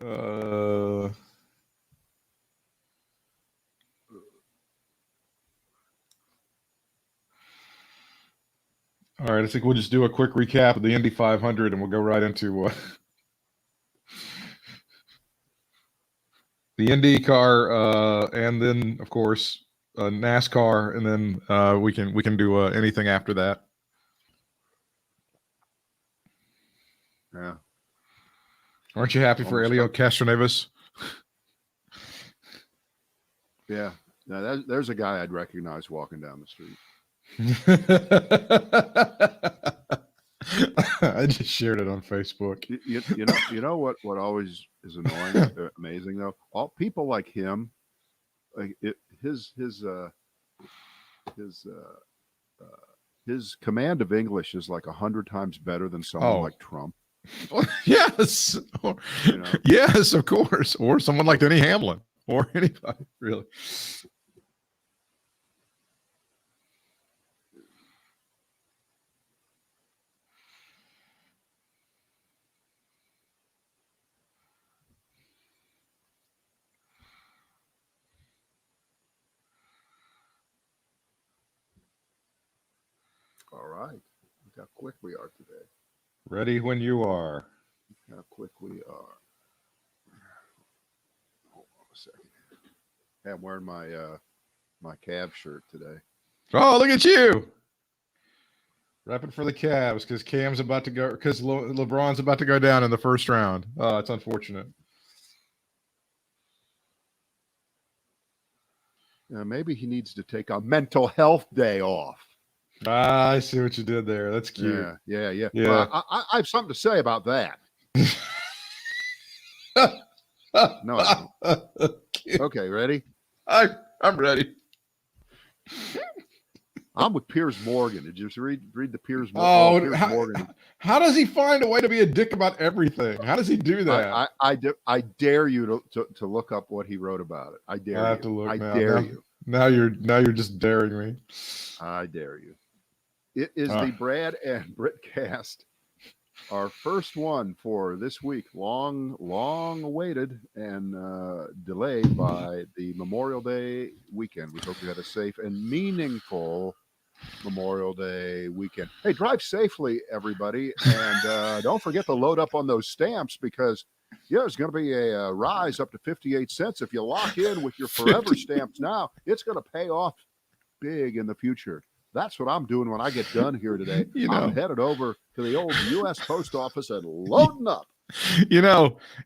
Uh, all right, I think we'll just do a quick recap of the Indy 500, and we'll go right into the IndyCar, and then of course NASCAR, and then we can do anything after that. Yeah. Aren't you happy for Elio Castroneves? Yeah. Now there's a guy I'd recognize walking down the street. I just shared it on Facebook. You know what always is annoying, amazing though. All people like him, like his command of English is like 100 times better than someone like Trump. Yes, yes, of course, or someone like Denny Hamlin, or anybody really. All right. Look how quick we are today. Ready when you are. Look how quick we are. Hold on a second. Hey, I'm wearing my my Cavs shirt today. Oh, look at you. Repping for the Cavs because Cam's about to go, because LeBron's about to go down in the first round. Oh, it's unfortunate. Maybe he needs to take a mental health day off. I see what you did there. That's cute. Yeah. Well, I have something to say about that. No, I don't. Okay, ready? I'm ready. I'm with Piers Morgan. Did you read the Piers Morgan? Oh, Morgan. How does he find a way to be a dick about everything? How does he do that? I dare you to look up what he wrote about it. I dare you. I have to look. I dare you. Now you're just daring me. I dare you. It is the Brad and Britt cast. Our first one for this week, long awaited and delayed by the Memorial Day weekend. We hope you had a safe and meaningful Memorial Day weekend. Hey, drive safely, everybody, and don't forget to load up on those stamps because there's going to be a rise up to 58 cents. If you lock in with your forever stamps now, it's going to pay off big in the future. That's what I'm doing when I get done here today. I'm headed over to the old U.S. Post Office and loading up.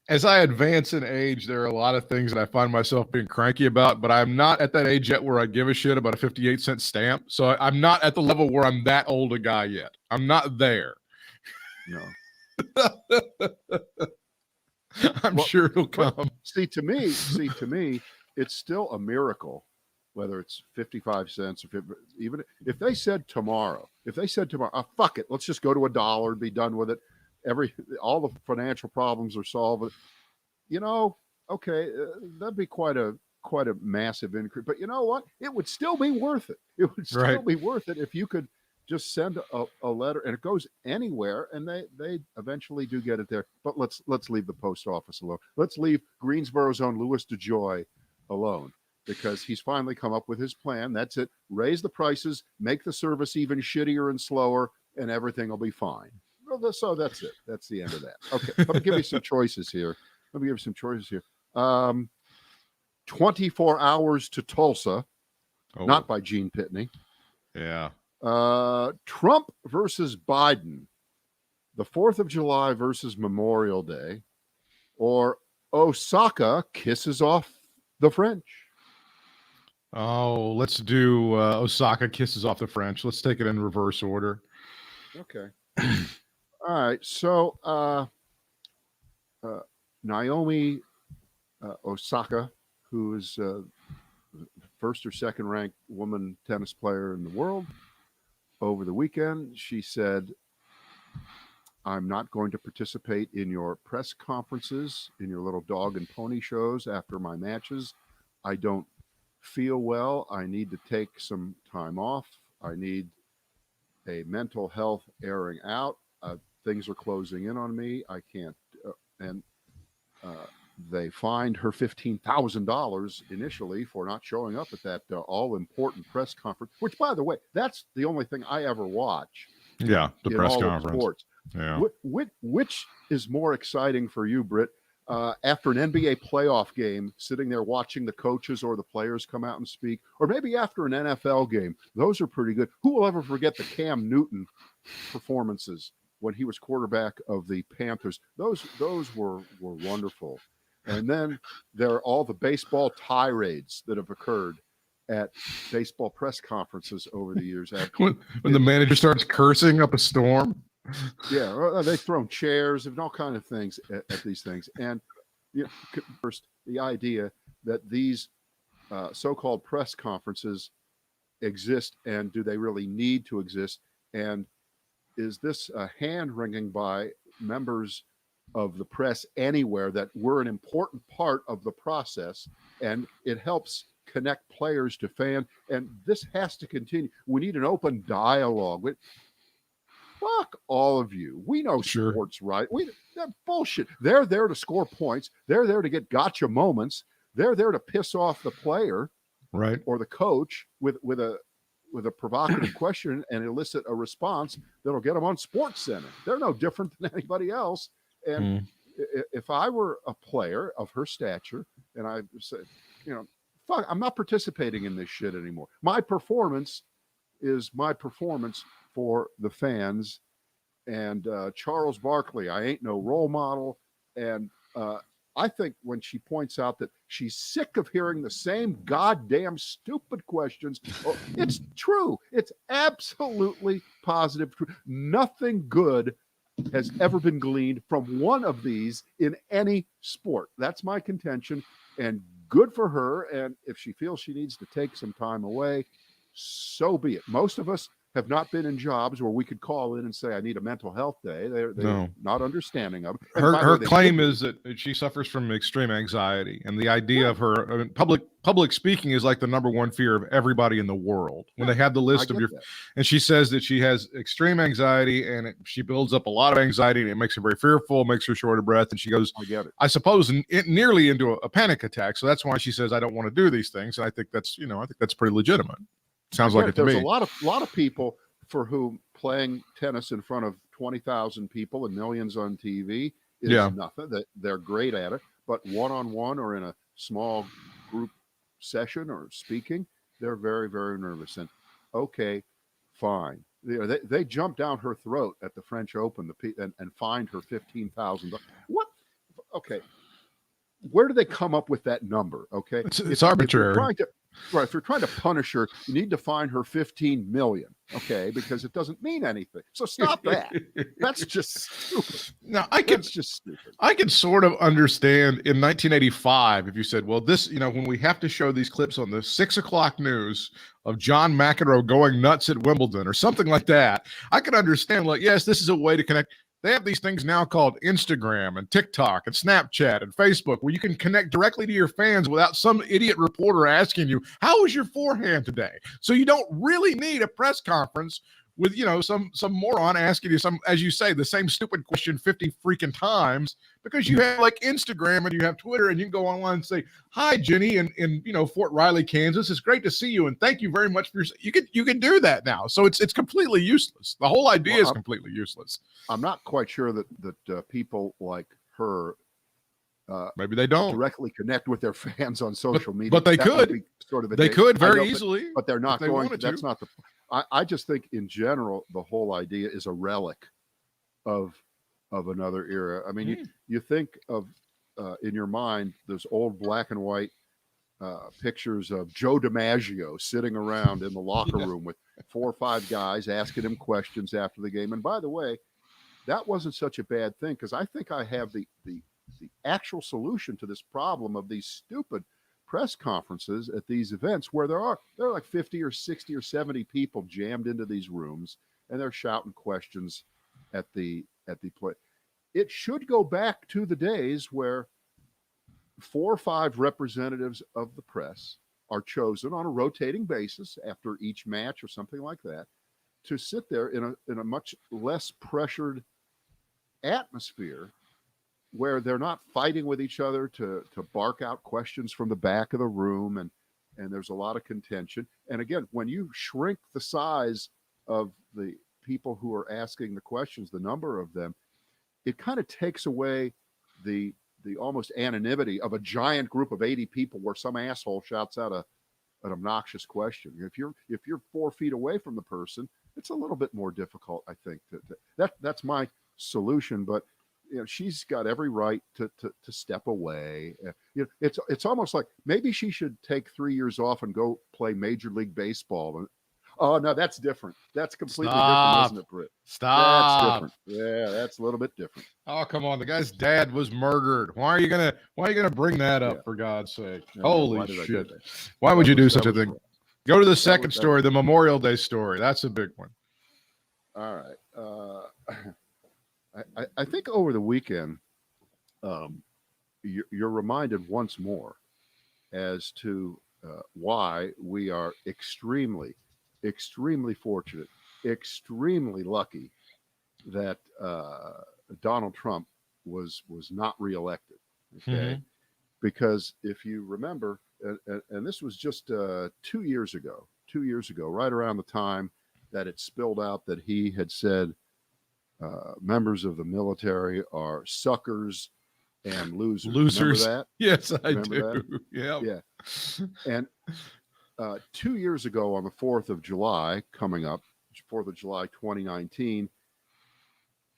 As I advance in age, there are a lot of things that I find myself being cranky about, but I'm not at that age yet where I give a shit about a 58-cent stamp. So I'm not at the level where I'm that old a guy yet. I'm not there. No. I'm sure it'll come. See, to me, it's still a miracle, whether it's 55 cents or even if they said tomorrow, fuck it, let's just go to $1 and be done with it. All the financial problems are solved. Okay, that'd be quite a massive increase. But you know what? It would still be worth it. It would still be worth it if you could just send a letter, and it goes anywhere, and they eventually do get it there. But let's leave the post office alone. Let's leave Greensboro's own Louis DeJoy alone, because he's finally come up with his plan. That's it. Raise the prices, make the service even shittier and slower, and everything will be fine. So that's it. That's the end of that. Okay, let me give you some choices here. 24 Hours to Tulsa, not by Gene Pitney. Yeah. Trump versus Biden, the 4th of July versus Memorial Day, or Osaka kisses off the French. Oh, let's do Osaka kisses off the French. Let's take it in reverse order. Okay. All right. So Naomi Osaka, who is the first or second ranked woman tennis player in the world, over the weekend, she said, I'm not going to participate in your press conferences, in your little dog and pony shows after my matches. I don't feel well. I need to take some time off. I need a mental health airing out. Things are closing in on me. I can't. they fined her $15,000 initially for not showing up at that all-important press conference, which, by the way, that's the only thing I ever watch. Yeah, the in press all conference. Of sports. Yeah. Which is more exciting for you, Britt? After an NBA playoff game, sitting there watching the coaches or the players come out and speak, or maybe after an NFL game? Those are pretty good. Who will ever forget the Cam Newton performances when he was quarterback of the Panthers? Those were wonderful. And then there are all the baseball tirades that have occurred at baseball press conferences over the years. When the manager starts cursing up a storm. Yeah, they've thrown chairs and all kind of things at these things. And first, the idea that these so-called press conferences exist, and do they really need to exist? And is this hand-wringing by members of the press anywhere that we're an important part of the process, and it helps connect players to fans, and this has to continue. We need an open dialogue. Fuck all of you. We know sports, right? That bullshit. They're there to score points. They're there to get gotcha moments. They're there to piss off the player, right, or the coach with a provocative question and elicit a response that'll get them on Sports Center. They're no different than anybody else. And if I were a player of her stature, and I said, fuck, I'm not participating in this shit anymore. My performance is my performance for the fans. And Charles Barkley, I ain't no role model. And I think when she points out that she's sick of hearing the same goddamn stupid questions, it's true. It's absolutely positive truth. Nothing good has ever been gleaned from one of these in any sport. That's my contention. And good for her. And if she feels she needs to take some time away, so be it. Most of us have not been in jobs where we could call in and say, I need a mental health day. They're not understanding of it. Her claim is that she suffers from extreme anxiety. And the idea of her public speaking is like the number one fear of everybody in the world. When they have the list of and she says that she has extreme anxiety, and she builds up a lot of anxiety, and it makes her very fearful, makes her short of breath. And she goes, I suppose, nearly into a panic attack. So that's why she says, I don't want to do these things. And I think that's, pretty legitimate. Sounds like it to me. There's a lot of people for whom playing tennis in front of 20,000 people and millions on TV is nothing. That they're great at it, but one-on-one or in a small group session or speaking, they're very, very nervous. And okay, fine. They jumped down her throat at the French Open and fined her $15,000. What? Okay. Where do they come up with that number? Okay, it's arbitrary. If you're trying to punish her, you need to fine her $15 million. Okay, because it doesn't mean anything. So stop that. That's just stupid. Now I can sort of understand in 1985 if you said, well, this, when we have to show these clips on the 6 o'clock news of John McEnroe going nuts at Wimbledon or something like that, I can understand. Like, yes, this is a way to connect. They have these things now called Instagram and TikTok and Snapchat and Facebook where you can connect directly to your fans without some idiot reporter asking you, how was your forehand today? So you don't really need a press conference with, some moron asking you as you say, the same stupid question 50 freaking times, because you have like Instagram and you have Twitter, and you can go online and say, hi, Jenny, in Fort Riley, Kansas. It's great to see you. And thank you very much for you can do that now. So it's completely useless. The whole idea is completely useless. I'm not quite sure that people like her maybe they don't directly connect with their fans on social media, but they could very easily, but they're not going to. That's not the. I just think in general the whole idea is a relic of another era. I mean, you think of in your mind those old black and white pictures of Joe DiMaggio sitting around in the locker room with 4 or 5 guys asking him questions after the game. And by the way, that wasn't such a bad thing, because I think I have the actual solution to this problem of these stupid press conferences at these events where there are like 50 or 60 or 70 people jammed into these rooms, and they're shouting questions at the play. It should go back to the days where 4 or 5 representatives of the press are chosen on a rotating basis after each match or something like that, to sit there in a much less pressured atmosphere where they're not fighting with each other to bark out questions from the back of the room, and there's a lot of contention. And again, when you shrink the size of the people who are asking the questions, the number of them, it kind of takes away the almost anonymity of a giant group of 80 people where some asshole shouts out an obnoxious question. If you're 4 feet away from the person, it's a little bit more difficult, I think. That's my solution. But she's got every right to step away. It's almost like maybe she should take 3 years off and go play Major League Baseball. Oh no, that's different. That's completely different, isn't it, Britt? Stop. That's different. Yeah, that's a little bit different. Oh, come on. The guy's dad was murdered. Why are you gonna bring that up, for God's sake? Yeah, Holy shit. Why would you do such a thing? Go to the second story, the Memorial Day story. That's a big one. All right. I think over the weekend, you're reminded once more as to why we are extremely fortunate, extremely lucky that Donald Trump was not reelected. Okay, because if you remember, and this was just 2 years ago, right around the time that it spilled out that he had said members of the military are suckers and losers. Remember that? Yes, I Remember do. That? Yeah. And 2 years ago, on the 4th of July, coming up, 4th of July 2019,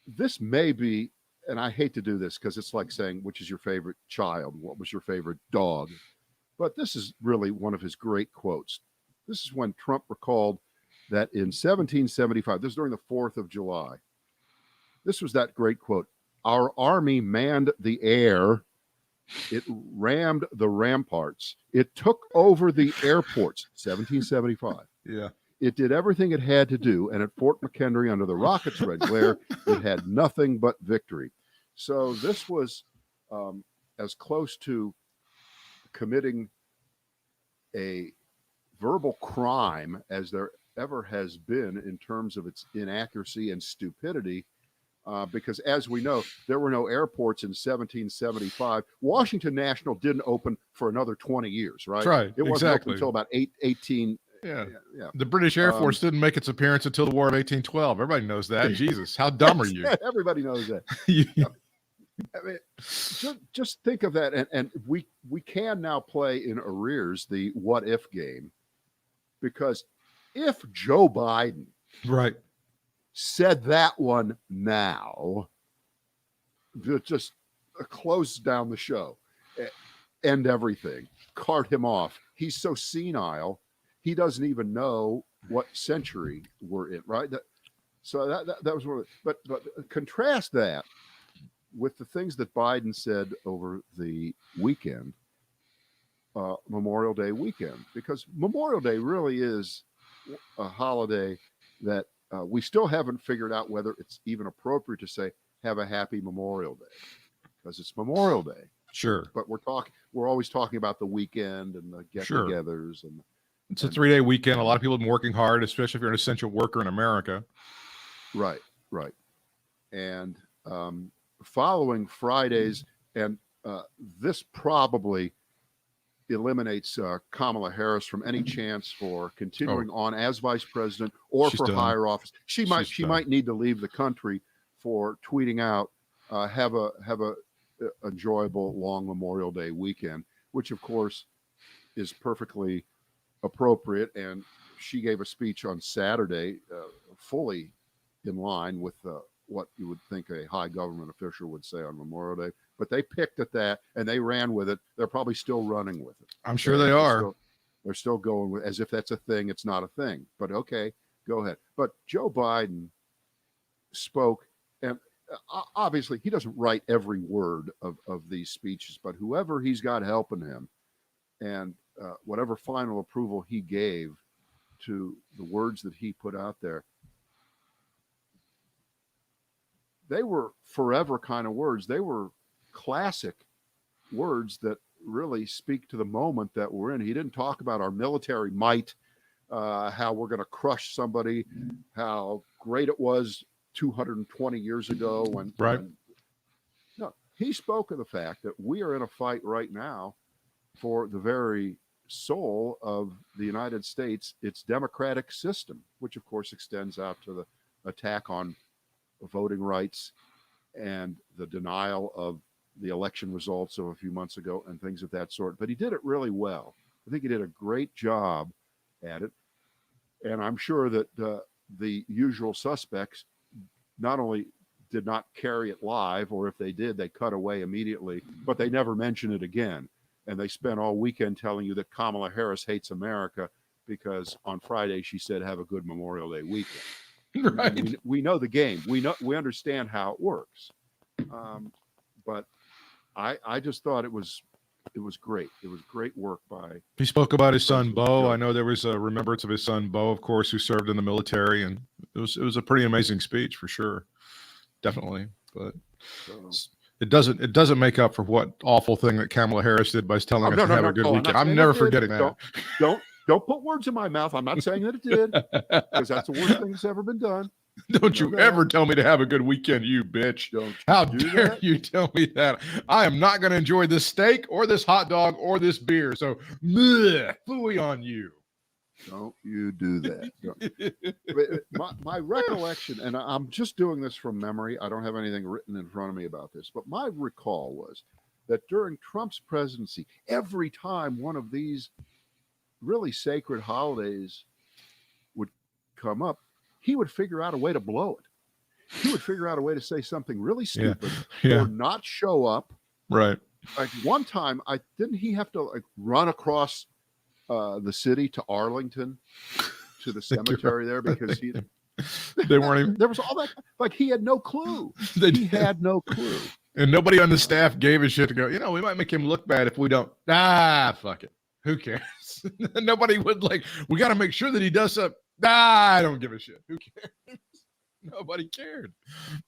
this may be, and I hate to do this because it's like saying, which is your favorite child? What was your favorite dog? But this is really one of his great quotes. This is when Trump recalled that in 1775, this is during the 4th of July, this was that great quote: "Our army manned the air. It rammed the ramparts. It took over the airports." 1775. Yeah. "It did everything it had to do, and at Fort McHenry, under the rockets' red glare, it had nothing but victory." So this was as close to committing a verbal crime as there ever has been in terms of its inaccuracy and stupidity. Because as we know, there were no airports in 1775. Washington National didn't open for another 20 years, right? That's right. It wasn't open until about 18. Yeah. The British Air Force didn't make its appearance until the War of 1812. Everybody knows that. Jesus, how dumb are you? Everybody knows that. I mean, just think of that. And we can now play in arrears the what if game, because if Joe Biden said that one now, just close down the show, end everything, cart him off. He's so senile, he doesn't even know what century we're in, right? So that was one of the, but contrast that with the things that Biden said over the weekend, Memorial Day weekend, because Memorial Day really is a holiday that we still haven't figured out whether it's even appropriate to say have a happy Memorial Day, because it's Memorial Day. Sure. But we're always talking about the weekend and the get-togethers. And it's a 3-day weekend. A lot of people have been working hard, especially if you're an essential worker in America. Right. And following Fridays, and this probably eliminates Kamala Harris from any chance for continuing on as vice president or for higher office. She might need to leave the country for tweeting out, have a enjoyable long Memorial Day weekend, which of course is perfectly appropriate. And she gave a speech on Saturday, fully in line with what you would think a high government official would say on Memorial Day. But they picked at that and they ran with it. They're probably still running with it. I'm sure they are. They're still going with, as if that's a thing. It's not a thing. But okay, go ahead. But Joe Biden spoke, and obviously he doesn't write every word of these speeches, but whoever he's got helping him, and whatever final approval he gave to the words that he put out there, they were forever kind of words. They were classic words that really speak to the moment that we're in. He didn't talk about our military might, how we're going to crush somebody, how great it was 220 years ago when no, he spoke of the fact that we are in a fight right now for the very soul of the United States, its democratic system, which of course extends out to the attack on voting rights and the denial of the election results of a few months ago and things of that sort. But he did it really well. I think he did a great job at it. And I'm sure that the usual suspects not only did not carry it live, or if they did, they cut away immediately, but they never mention it again. And they spent all weekend telling you that Kamala Harris hates America because on Friday she said, have a good Memorial Day weekend. Right. We know the game. We understand how it works. But I just thought it was great. It was great work by. He spoke about his son Bo. I know there was a remembrance of his son Bo, of course, who served in the military, and it was a pretty amazing speech for sure, definitely. But it doesn't make up for what awful thing that Kamala Harris did by telling us to have a good weekend. I'm never forgetting that. Don't put words in my mouth. I'm not saying that it did, because that's the worst thing that's ever been done. Don't you ever tell me to have a good weekend, you bitch. How dare you tell me that? I am not going to enjoy this steak or this hot dog or this beer. So, phooey on you. Don't you do that. My recollection, and I'm just doing this from memory. I don't have anything written in front of me about this, but my recall was that during Trump's presidency, every time one of these really sacred holidays would come up, he would figure out a way to blow it. He would figure out a way to say something really stupid or not show up. Right. Like one time, didn't he have to run across the city to Arlington, to the cemetery there, because they weren't even. There was all that. Like he had no clue. He had no clue. And nobody on the staff gave a shit to go, we might make him look bad if we don't. Fuck it. Who cares? Nobody would we got to make sure that he does something. I don't give a shit. Who cares? Nobody cared.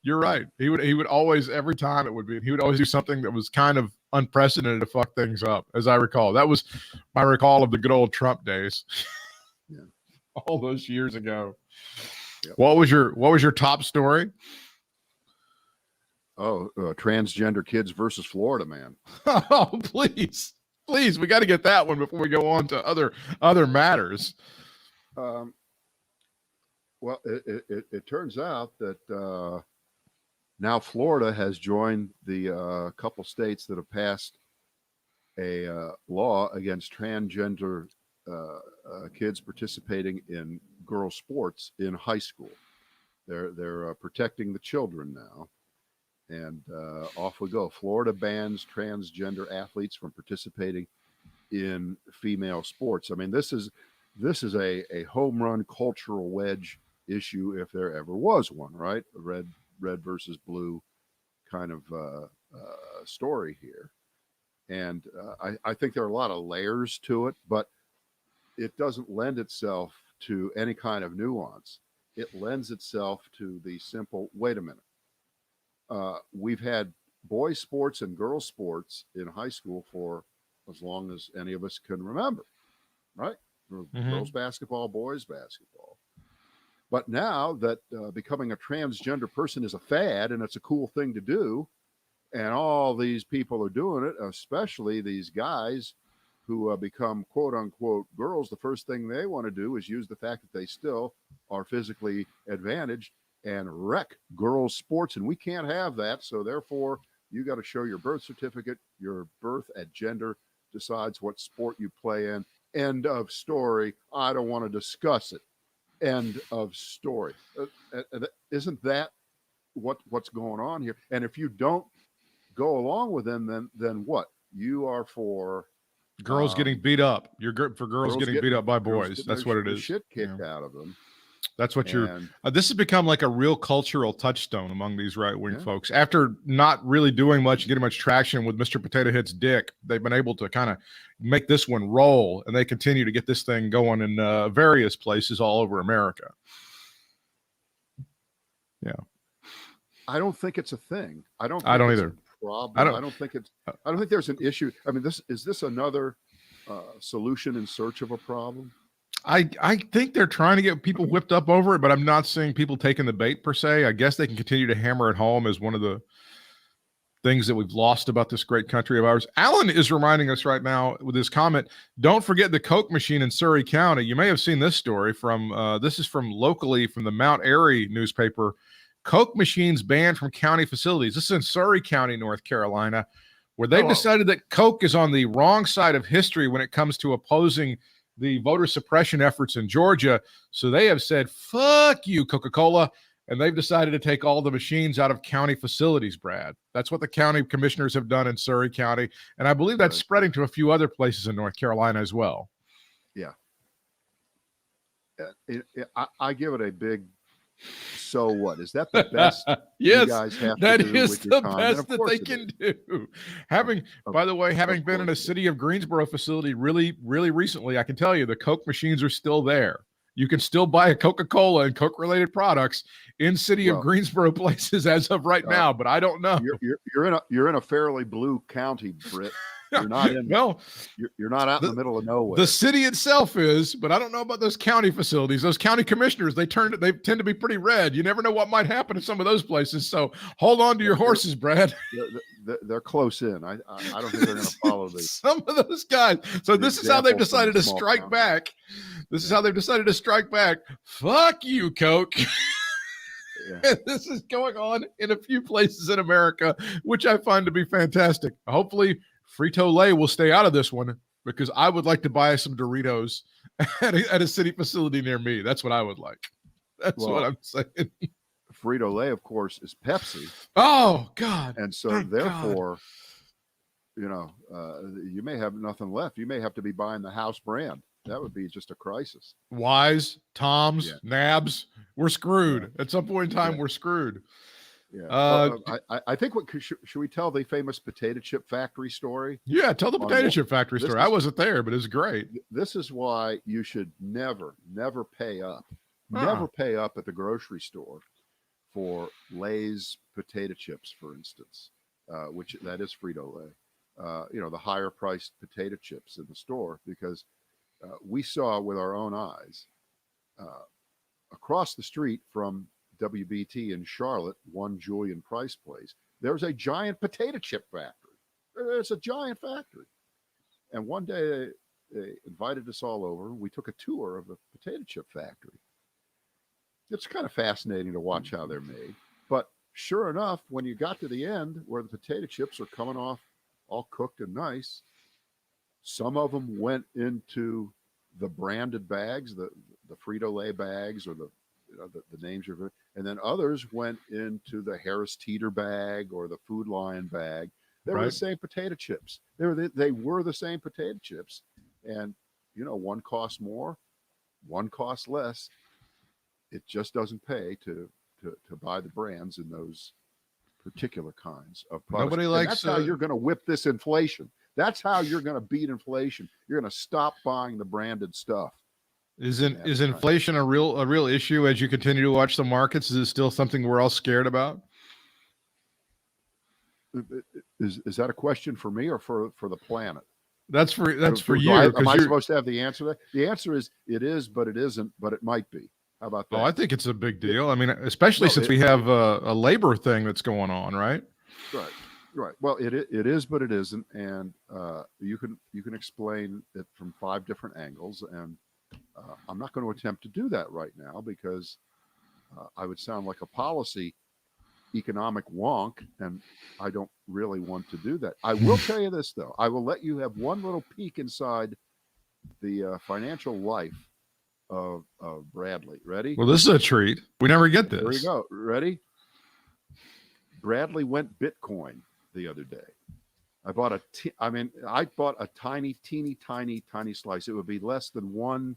You're right. He would always, every time he would always do something that was kind of unprecedented to fuck things up, as I recall. That was my recall of the good old Trump days. Yeah. All those years ago. Yep. What was your top story? Oh, transgender kids versus Florida man. Oh, please, we got to get that one before we go on to other matters. Well, it turns out that now Florida has joined the couple states that have passed a law against transgender kids participating in girl sports in high school. They're protecting the children now, and off we go. Florida bans transgender athletes from participating in female sports. I mean, this is a home run cultural wedge issue if there ever was one, right? A red versus blue kind of story here. And I think there are a lot of layers to it, but it doesn't lend itself to any kind of nuance. It lends itself to the simple, wait a minute. We've had boys sports and girls sports in high school for as long as any of us can remember, right? Mm-hmm. Girls basketball, boys basketball. But now that becoming a transgender person is a fad and it's a cool thing to do, and all these people are doing it, especially these guys who become quote unquote girls, the first thing they want to do is use the fact that they still are physically advantaged and wreck girls' sports. And we can't have that. So therefore, you got to show your birth certificate, your birth at gender decides what sport you play in. End of story. I don't want to discuss it. End of story. Isn't that what's going on here? And if you don't go along with them, then what? You are for girls getting beat up. You're for girls getting beat up by boys. That's what it is. Shit kicked out of them. That's what this has become like a real cultural touchstone among these right-wing folks. After not really doing much, getting much traction with Mr. Potato Head's dick, they've been able to kind of make this one roll, and they continue to get this thing going in various places all over America. Yeah. I don't think it's a thing. I don't either. I don't think there's an issue. I mean, is this another solution in search of a problem? I think they're trying to get people whipped up over it, but I'm not seeing people taking the bait per se. I guess they can continue to hammer it home as one of the things that we've lost about this great country of ours. Alan is reminding us right now with his comment, don't forget the Coke machine in Surrey County. You may have seen this story from, this is from locally from the Mount Airy newspaper. Coke machines banned from county facilities. This is in Surrey County, North Carolina, where they've decided that Coke is on the wrong side of history when it comes to opposing the voter suppression efforts in Georgia. So they have said, fuck you, Coca-Cola. And they've decided to take all the machines out of county facilities, Brad. That's what the county commissioners have done in Surrey County. And I believe that's spreading to a few other places in North Carolina as well. Yeah. I give it a big, so what? Is that the best yes, you guys have that to do is with the your time? best that they can do. By the way, having been in a City of Greensboro facility really recently, I can tell you the Coke machines are still there. You can still buy a Coca-Cola and Coke-related products in City of Greensboro places as of right now, but I don't know. You're in a fairly blue county, Britt. You're not in. Well, you're not out in the middle of nowhere. The city itself is, but I don't know about those county facilities. Those county commissioners, they tend to be pretty red. You never know what might happen in some of those places. So hold on to your horses, Brad. They're close in. I don't think they're going to follow these. Some of those guys. So this is how they've decided to strike back. This is how they've decided to strike back. Fuck you, Coke. Yeah. This is going on in a few places in America, which I find to be fantastic. Hopefully, Frito-Lay will stay out of this one because I would like to buy some Doritos at a city facility near me. That's what I would like. That's what I'm saying. Frito-Lay, of course, is Pepsi. Oh, God. And so, therefore, you may have nothing left. You may have to be buying the house brand. That would be just a crisis. Wise, Tom's, Nabs, we're screwed. At some point in time, we're screwed. Yeah. I think should we tell the famous potato chip factory story? Yeah, tell the potato chip factory story. I wasn't there, but it's great. This is why you should never pay up. Never pay up at the grocery store for Lay's potato chips, for instance, which that is Frito-Lay. The higher priced potato chips in the store, because we saw with our own eyes across the street from WBT in Charlotte, one Julian Price place, there's a giant potato chip factory. It's a giant factory. And one day they invited us all over. We took a tour of the potato chip factory. It's kind of fascinating to watch how they're made. But sure enough, when you got to the end where the potato chips are coming off all cooked and nice, some of them went into the branded bags, the Frito-Lay bags, or the names are, and then others went into the Harris Teeter bag or the Food Lion bag. They were the same potato chips. They were the same potato chips, and one costs more, one costs less. It just doesn't pay to buy the brands in those particular kinds of products. Nobody likes. That's how you're going to whip this inflation. That's how you're going to beat inflation. You're going to stop buying the branded stuff. Is inflation a real issue as you continue to watch the markets? Is it still something we're all scared about? Is that a question for me or for the planet? That's for you. Am I supposed to have the answer to that? The answer is it is, but it isn't, but it might be. How about that? Oh, I think it's a big deal. I mean, especially since we have a labor thing that's going on, right? Right. Well, it is, but it isn't, and you can explain it from 5 different angles, and I'm not going to attempt to do that right now because I would sound like a policy economic wonk, and I don't really want to do that. I will tell you this, though. I will let you have one little peek inside the financial life of Bradley. Ready? Well, this is a treat. We never get this. There you go. Ready? Bradley went Bitcoin the other day. I bought a teeny tiny slice. It would be less than 1/10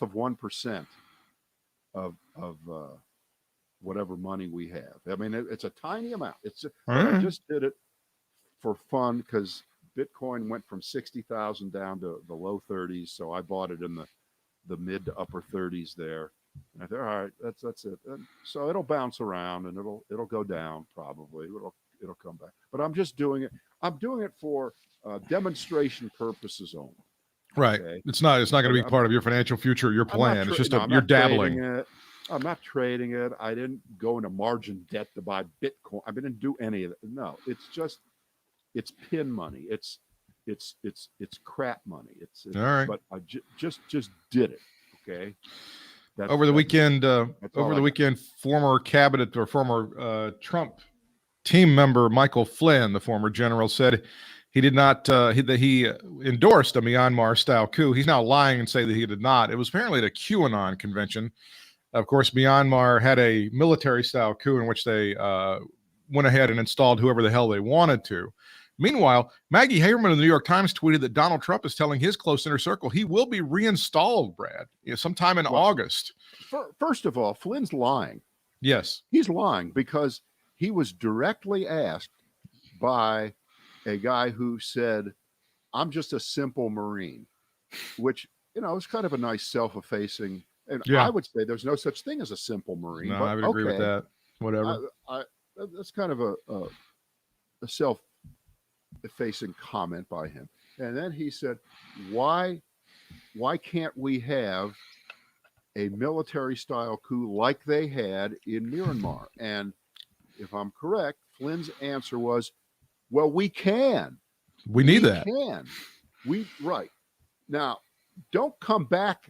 of 1% of whatever money we have. I mean, it's a tiny amount. I just did it for fun because Bitcoin went from 60,000 down to the low 30s. So I bought it in the mid to upper 30s there. And I thought, all right, that's it. And so it'll bounce around and it'll go down probably. It'll come back. But I'm just doing it. I'm doing it for demonstration purposes only. Right. Okay? It's not going to be part of your financial future, your plan. It's just you're dabbling. I'm not trading it. I didn't go into margin debt to buy Bitcoin. I didn't do any of it. No, it's pin money. It's crap money. All right. But I just did it. Okay. Over the weekend, former cabinet or former Trump team member Michael Flynn, the former general, said he did not that he endorsed a Myanmar-style coup. He's now lying and say that he did not. It was apparently at a QAnon convention. Of course, Myanmar had a military-style coup in which they went ahead and installed whoever the hell they wanted to. Meanwhile, Maggie Haberman of the New York Times tweeted that Donald Trump is telling his close inner circle he will be reinstalled, Brad, sometime in August. First of all, Flynn's lying. Yes. He's lying because he was directly asked by a guy who said, I'm just a simple Marine, which, is kind of a nice self-effacing. And I would say there's no such thing as a simple Marine. No, I would agree with that. Whatever. That's kind of a self-effacing comment by him. And then he said, why can't we have a military-style coup like they had in Myanmar? And if I'm correct, Flynn's answer was, well, we can. We need that. Right. Now, don't come back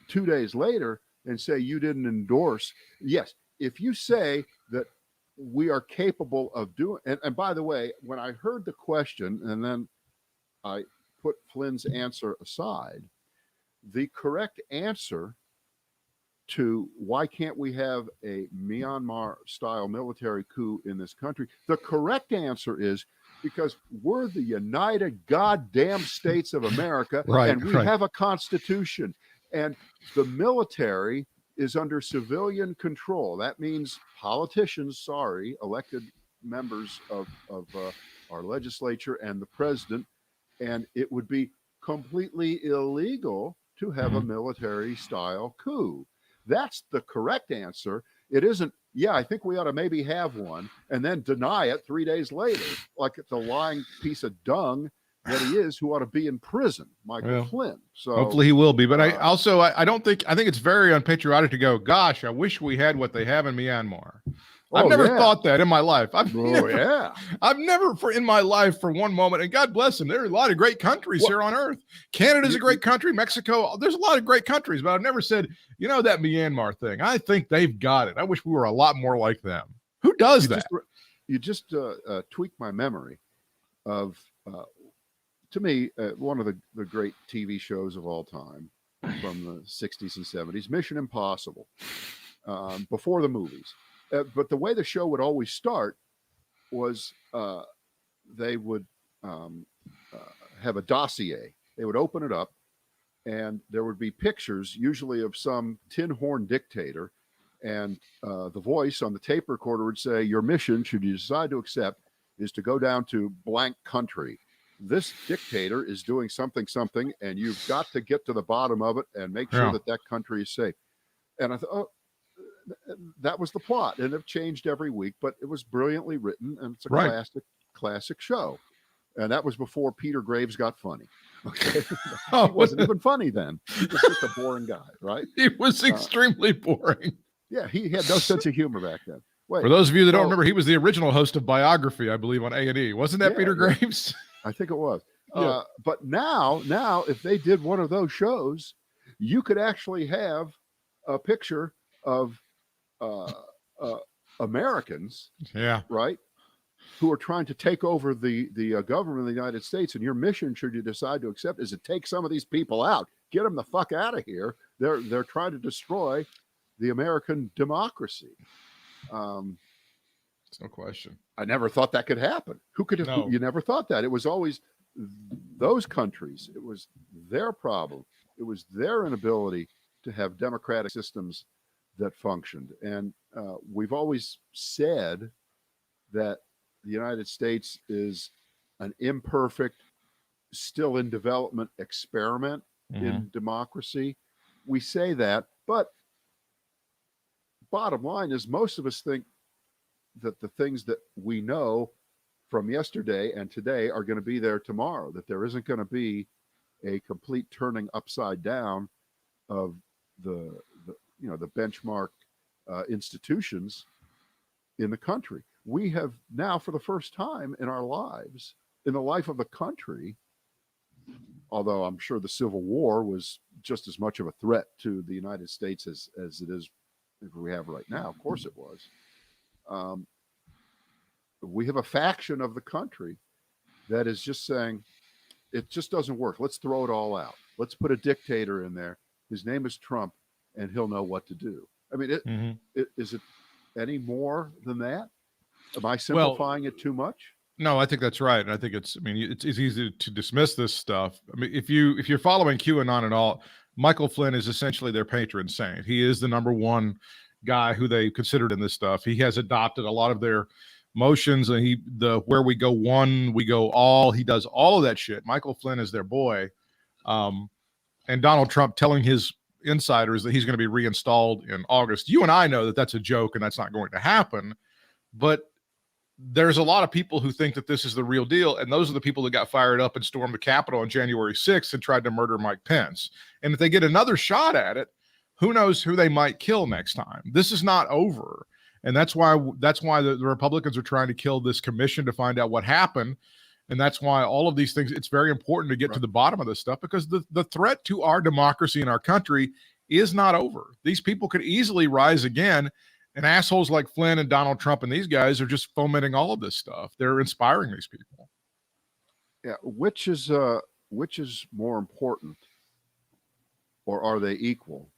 2 days later and say you didn't endorse. Yes, if you say that we are capable of doing, and by the way, when I heard the question and then I put Flynn's answer aside, the correct answer to why can't we have a Myanmar-style military coup in this country, the correct answer is because we're the United Goddamn States of America, and we have a constitution, and the military is under civilian control. That means politicians, elected members of our legislature and the president, and it would be completely illegal to have a military-style coup. That's the correct answer. It isn't, I think we ought to maybe have one, and then deny it 3 days later, like the lying piece of dung that he is, who ought to be in prison, Michael Flynn. So hopefully he will be. But I think it's very unpatriotic to go, gosh, I wish we had what they have in Myanmar. I've never thought that in my life. I've never in my life for one moment, and God bless them, there are a lot of great countries here on earth. Canada's a great country. Mexico, there's a lot of great countries, but I've never said, that Myanmar thing, I think they've got it. I wish we were a lot more like them. Who does that? You just tweaked my memory of, to me, one of the great TV shows of all time from the 60s and 70s, Mission Impossible, before the movies. But the way the show would always start was they would have a dossier. They would open it up, and there would be pictures, usually of some tin horn dictator, and the voice on the tape recorder would say, your mission, should you decide to accept, is to go down to blank country. This dictator is doing something, and you've got to get to the bottom of it and make sure that country is safe. And I thought, that was the plot, and it changed every week, but it was brilliantly written, and it's a classic show. And that was before Peter Graves got funny. Okay, he wasn't even funny then. He was just a boring guy, right? He was extremely boring. Yeah, he had no sense of humor back then. For those of you that don't remember, he was the original host of Biography, I believe, on A&E. Wasn't that Peter Graves? I think it was. But now, if they did one of those shows, you could actually have a picture of Americans, right, who are trying to take over the government of the United States, and your mission, should you decide to accept, is to take some of these people out, get them the fuck out of here. They're trying to destroy the American democracy. No question. I never thought that could happen. Who could have? No. You never thought that. It was always those countries. It was their problem. It was their inability to have democratic systems that functioned. And we've always said that the United States is an imperfect, still in development experiment in democracy. We say that, but bottom line is most of us think that the things that we know from yesterday and today are going to be there tomorrow, that there isn't going to be a complete turning upside down of the benchmark institutions in the country. We have now, for the first time in our lives, in the life of the country, although I'm sure the Civil War was just as much of a threat to the United States as it is we have right now. Of course it was. We have a faction of the country that is just saying, it just doesn't work. Let's throw it all out. Let's put a dictator in there. His name is Trump, and he'll know what to do. I mean, is it any more than that? Am I simplifying it too much? No, I think that's right. And I think it's easy to dismiss this stuff. I mean, if you're following QAnon at all, Michael Flynn is essentially their patron saint. He is the number one guy who they considered in this stuff. He has adopted a lot of their motions, and where we go one, we go all. He does all of that shit. Michael Flynn is their boy. And Donald Trump telling his insiders that he's going to be reinstalled in August. You and I know that that's a joke and that's not going to happen. But there's a lot of people who think that this is the real deal, and those are the people that got fired up and stormed the Capitol on January 6th and tried to murder Mike Pence. And if they get another shot at it, who knows who they might kill next time. This is not over. And that's why the Republicans are trying to kill this commission to find out what happened. And that's why all of these things, it's very important to get to the bottom of this stuff, because the threat to our democracy and our country is not over. These people could easily rise again. And assholes like Flynn and Donald Trump and these guys are just fomenting all of this stuff. They're inspiring these people. Yeah, which is more important, or are they equal?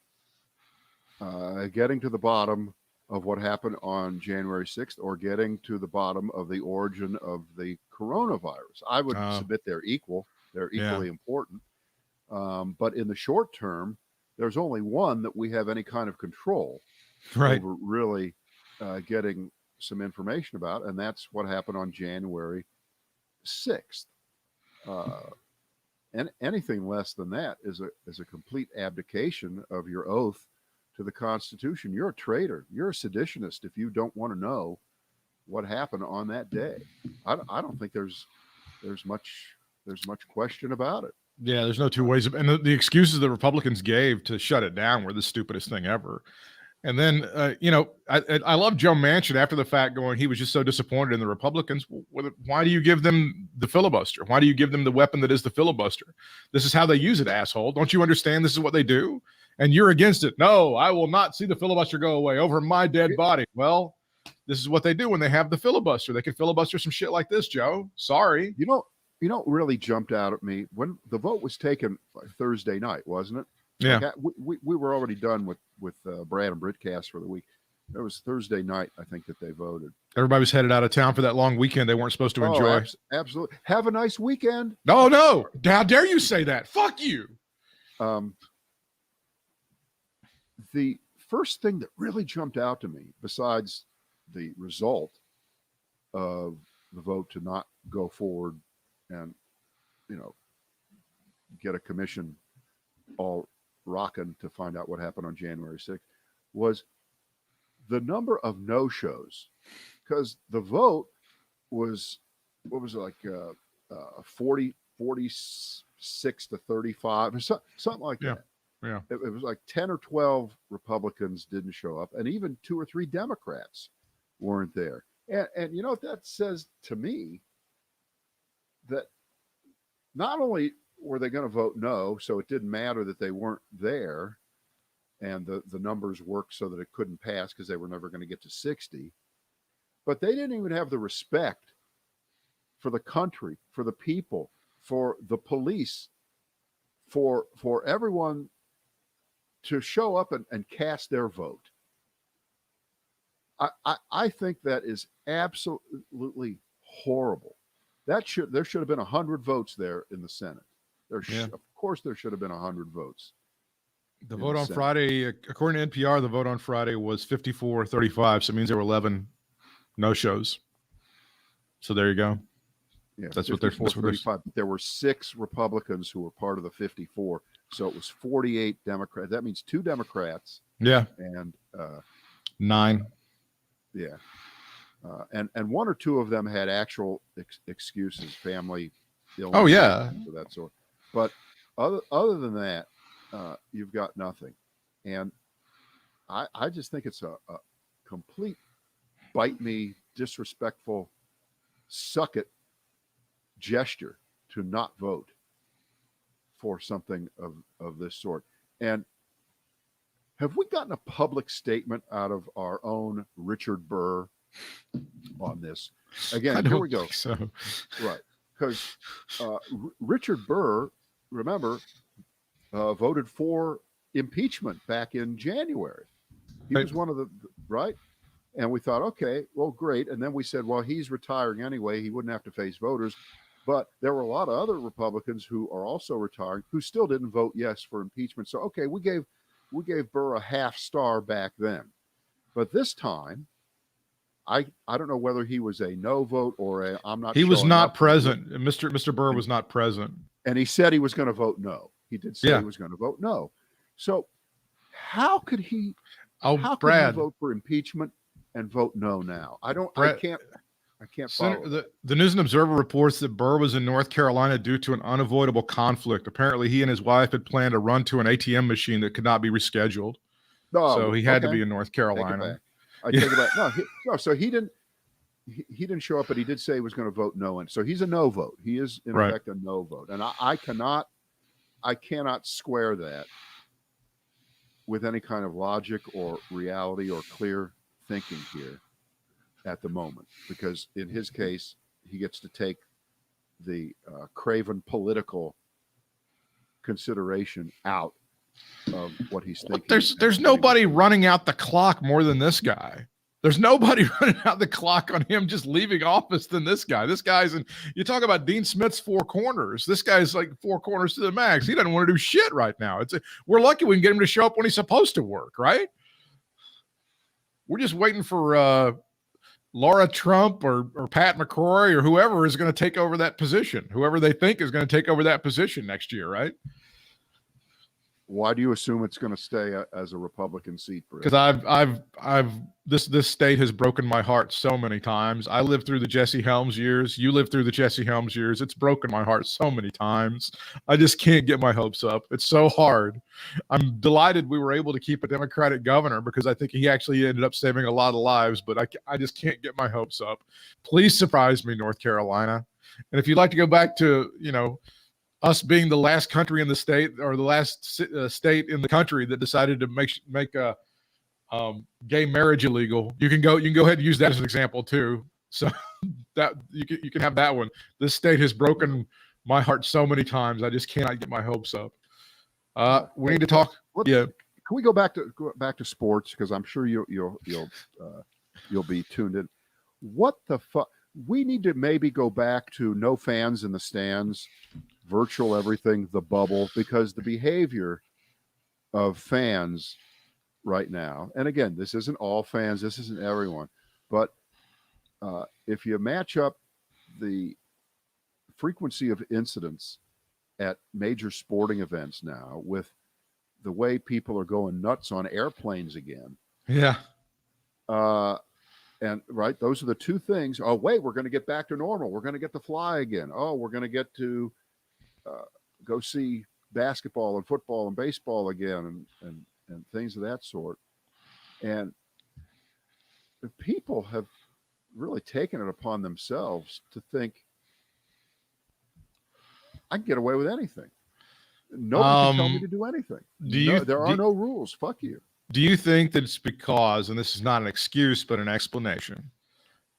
Getting to the bottom of what happened on January 6th, or getting to the bottom of the origin of the coronavirus? I would submit they're equal. They're equally important. But in the short term, there's only one that we have any kind of control over really getting some information about, and that's what happened on January 6th. And anything less than that is a complete abdication of your oath to the Constitution. You're a traitor. You're a seditionist if you don't want to know what happened on that day. I don't think there's much question about it. Yeah, there's no two ways. And the excuses the Republicans gave to shut it down were the stupidest thing ever. And then, I love Joe Manchin after the fact going, he was just so disappointed in the Republicans. Why do you give them the filibuster? Why do you give them the weapon that is the filibuster? This is how they use it, asshole. Don't you understand this is what they do? And you're against it. No, I will not see the filibuster go away over my dead body. Well, this is what they do when they have the filibuster. They can filibuster some shit like this, Joe. Sorry. You know, really jumped out at me when the vote was taken Thursday night, wasn't it? Yeah. Like, we were already done with Brad and BBCast for the week. It was Thursday night, I think, that they voted. Everybody was headed out of town for that long weekend they weren't supposed to enjoy. Absolutely. Have a nice weekend. No. How dare you say that? Fuck you. The first thing that really jumped out to me, besides the result of the vote to not go forward and, get a commission all rocking to find out what happened on January 6th, was the number of no-shows. Because the vote was, what was it, like 46 to 35 or something like that. Yeah. It was like 10 or 12 Republicans didn't show up, and even 2 or 3 Democrats weren't there. And you know what that says to me? That not only were they going to vote no, so it didn't matter that they weren't there, and the numbers worked so that it couldn't pass because they were never going to get to 60, but they didn't even have the respect for the country, for the people, for the police, for everyone to show up and cast their vote. I think that is absolutely horrible. There should have been 100 votes there in the Senate. Of course, there should have been 100 votes. The vote on Friday, according to NPR, the vote on Friday was 54-35. So it means there were 11 no-shows. So there you go. Yeah, that's what they're 35. There were 6 Republicans who were part of the 54. So it was 48 Democrats. That means 2 Democrats. Yeah. And 9. Yeah. And 1 or 2 of them had actual excuses, family illness. Oh, yeah. Of that sort. But other than that, you've got nothing. And I just think it's a complete bite me, disrespectful, suck it gesture to not vote for something of this sort. And have we gotten a public statement out of our own Richard Burr on this? Again, here we go. So. Right. Because Richard Burr, remember, voted for impeachment back in January. He was one of the, right? And we thought, okay, well, great. And then we said, well, he's retiring anyway. He wouldn't have to face voters. But there were a lot of other Republicans who are also retiring who still didn't vote yes for impeachment. So, okay, we gave Burr a half star back then. But this time, I don't know whether he was a no vote or a I'm not. He was not present. Mr. Burr was not present. And he said he was going to vote no. He did say he was going to vote no. So how could he? How Brad, could he vote for impeachment and vote no now? I can't follow. The News and Observer reports that Burr was in North Carolina due to an unavoidable conflict. Apparently, he and his wife had planned to run to an ATM machine that could not be rescheduled. No, so he had to be in North Carolina. I take it back. No, so he didn't. He didn't show up, but he did say he was going to vote no. And so he's a no vote. He is in effect a no vote. And I cannot square that with any kind of logic or reality or clear thinking here at the moment, because in his case, he gets to take the craven political consideration out of what he's thinking. There's nobody running out the clock more than this guy. There's nobody running out the clock on him just leaving office than this guy. This guy's you talk about Dean Smith's four corners. This guy's like four corners to the max. He doesn't want to do shit right now. We're lucky we can get him to show up when he's supposed to work, right? We're just waiting for Laura Trump or Pat McCrory or whoever is going to take over that position, whoever they think is going to take over that position next year, right? Why do you assume it's going to stay as a Republican seat? Because this state has broken my heart so many times. I lived through the Jesse Helms years. You lived through the Jesse Helms years. It's broken my heart so many times. I just can't get my hopes up. It's so hard. I'm delighted we were able to keep a Democratic governor because I think he actually ended up saving a lot of lives, but I just can't get my hopes up. Please surprise me, North Carolina. And if you'd like to go back to, us being the last country in the state or the last state in the country that decided to make a gay marriage illegal, you can go ahead and use that as an example too. So that you can have that one. This state has broken my heart so many times. I just cannot get my hopes up. We need to talk. Yeah. Can we go back to sports, because I'm sure you'll be tuned in. What the fuck? We need to maybe go back to no fans in the stands, virtual everything, the bubble, because the behavior of fans right now, and again, this isn't all fans, this isn't everyone, but if you match up the frequency of incidents at major sporting events now with the way people are going nuts on airplanes again. Yeah. And right, those are the two things. Oh, wait, we're going to get back to normal. We're going to get to fly again. Oh, we're going to get to go see basketball and football and baseball again, and things of that sort. And the people have really taken it upon themselves to think, I can get away with anything. Nobody can tell me to do anything. There are no rules. Fuck you. Do you think that it's because, and this is not an excuse, but an explanation,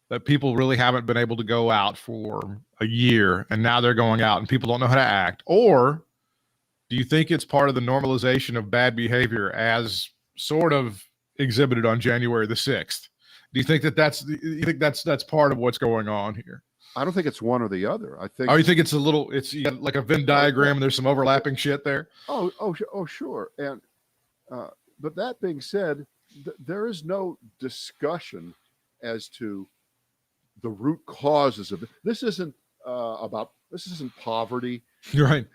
that people really haven't been able to go out for a year and now they're going out and people don't know how to act? Or do you think it's part of the normalization of bad behavior as sort of exhibited on January the 6th? Do you think that's part of what's going on here? I don't think it's one or the other. I think. Oh, you think it's you got like a Venn diagram and there's some overlapping shit there? Oh, sure. And, but that being said, there is no discussion as to the root causes of it. This isn't poverty. You're right.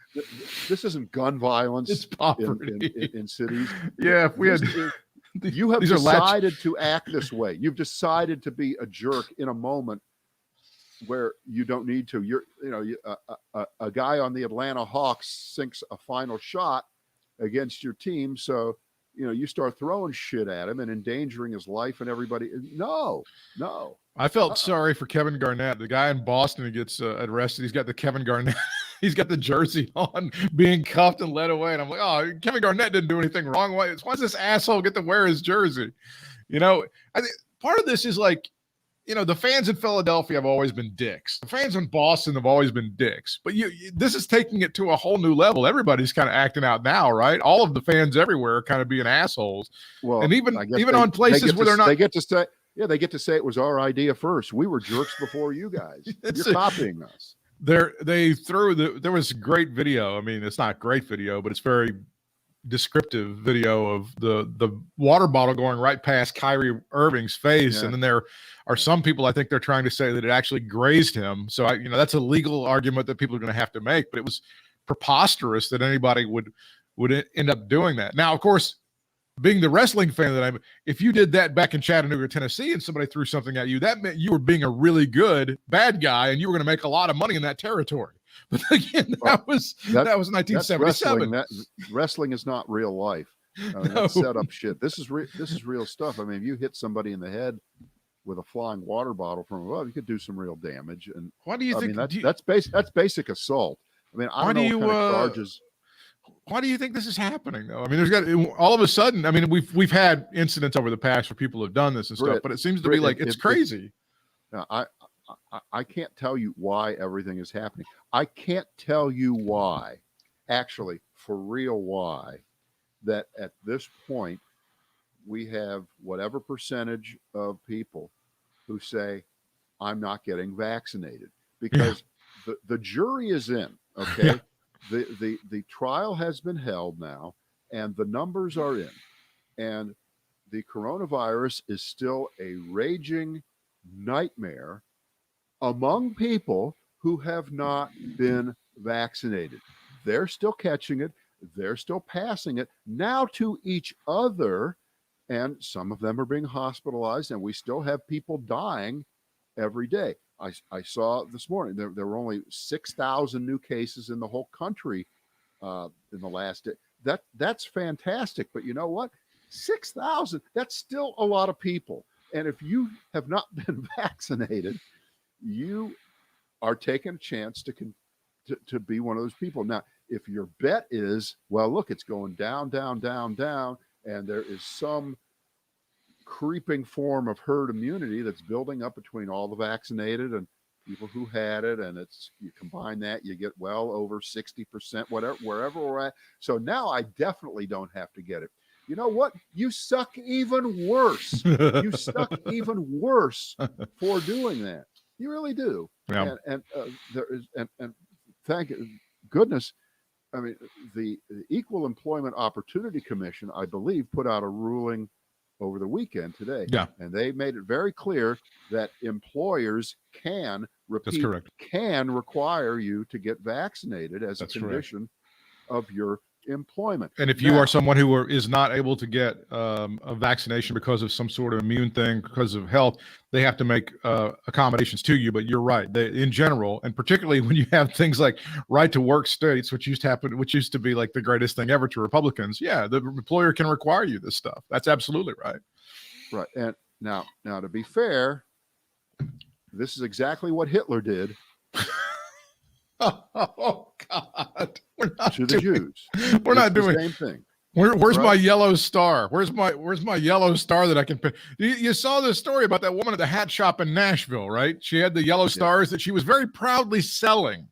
This isn't gun violence. It's poverty in cities. Yeah, if we had. You have decided to act this way. You've decided to be a jerk in a moment where you don't need to. A guy on the Atlanta Hawks sinks a final shot against your team, so you start throwing shit at him and endangering his life and everybody. No. I felt sorry for Kevin Garnett, the guy in Boston who gets arrested. He's got the Kevin Garnett, he's got the jersey on, being cuffed and led away. And I'm like, oh, Kevin Garnett didn't do anything wrong. Why does this asshole get to wear his jersey? I think part of this is like, the fans in Philadelphia have always been dicks. The fans in Boston have always been dicks. But this is taking it to a whole new level. Everybody's kind of acting out now, right? All of the fans everywhere are kind of being assholes. Well, and even on places where they're not, they get to say, they get to say it was our idea first. We were jerks before you guys. You're copying us. There was a great video. I mean, it's not great video, but it's very descriptive video of the water bottle going right past Kyrie Irving's face. And then there are some people, I think they're trying to say that it actually grazed him. So that's a legal argument that people are going to have to make, but it was preposterous that anybody would end up doing that. Now, of course, being the wrestling fan that if you did that back in Chattanooga, Tennessee, and somebody threw something at you, that meant you were being a really good bad guy and you were going to make a lot of money in that territory. But again, that was 1977. Wrestling is not real life. That's set up shit. This is real stuff. I mean, if you hit somebody in the head with a flying water bottle from above, you could do some real damage. And why do you think that's basic assault? I mean, I don't know what kind of charges. Why do you think this is happening, though? I mean, there's got all of a sudden. I mean, we've had incidents over the past where people have done this and stuff, but it seems to be like it's crazy. I can't tell you why everything is happening. I can't tell you why, actually, for real, why that at this point we have whatever percentage of people who say, I'm not getting vaccinated, because the jury is in. Okay. The trial has been held now, and the numbers are in, and the coronavirus is still a raging nightmare among people who have not been vaccinated. They're still catching it. They're still passing it now to each other, and some of them are being hospitalized, and we still have people dying every day. I saw this morning there were only 6,000 new cases in the whole country in the last day. That's fantastic, but you know what? 6,000, that's still a lot of people. And if you have not been vaccinated, you are taking a chance to be one of those people. Now, if your bet is, well, look, it's going down, down, down, down, and there is some creeping form of herd immunity that's building up between all the vaccinated and people who had it, and you combine that, you get well over 60%, wherever we're at. So now I definitely don't have to get it. You know what? You suck even worse. You suck even worse for doing that. You really do. Yeah. And there is, and thank goodness. I mean, the Equal Employment Opportunity Commission, I believe, put out a ruling over the weekend today. Yeah. And they made it very clear that employers can require you to get vaccinated as a condition of your employment. And if you are someone who is not able to get a vaccination because of some sort of immune thing, because of health, they have to make accommodations to you. But you're right. In general, and particularly when you have things like right to work states, which used to be like the greatest thing ever to Republicans. Yeah, the employer can require you this stuff. That's absolutely right. Right. And now to be fair, this is exactly what Hitler did. Oh God! We're not to the Jews. We're not doing the same thing. Where's my yellow star? Where's my yellow star that I can pick? You saw this story about that woman at the hat shop in Nashville, right? She had the yellow stars that she was very proudly selling.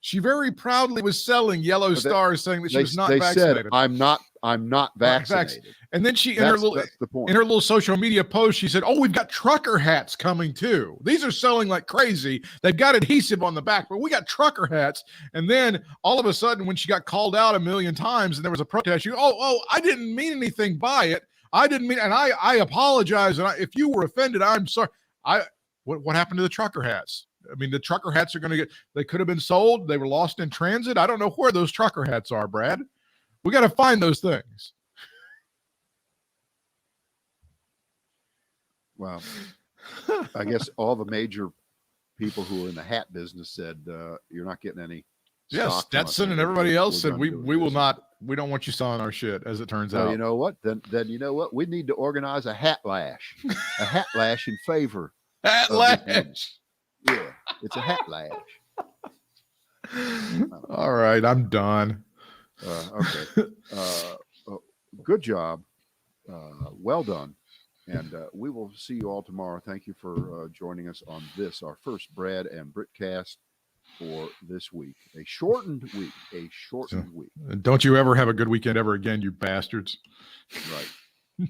She very proudly was selling yellow stars, saying that she was not vaccinated. Said, I'm not vaccinated. And then in her little social media post, she said, "Oh, we've got trucker hats coming too. These are selling like crazy. They've got adhesive on the back, but we got trucker hats." And then all of a sudden, when she got called out a million times and there was a protest, she goes, "Oh, I didn't mean anything by it. I didn't mean," and I apologize. And if you were offended, I'm sorry. What happened to the trucker hats? I mean, the trucker hats they could have been sold. They were lost in transit. I don't know where those trucker hats are, Brad. We got to find those things. Well, I guess all the major people who are in the hat business said, you're not getting any. Yes, Stetson and everybody else said we will not We don't want you selling our shit, as it turns Well, out. you know what? Then you know what? We need to organize a hat lash in favor At of this woman. lash. Yeah, it's a hat lash. All right, I'm done. Okay. Good job. Well done. And we will see you all tomorrow. Thank you for joining us on this, our first Brad and Britt cast for this week. A shortened week. Don't you ever have a good weekend ever again, you bastards. Right.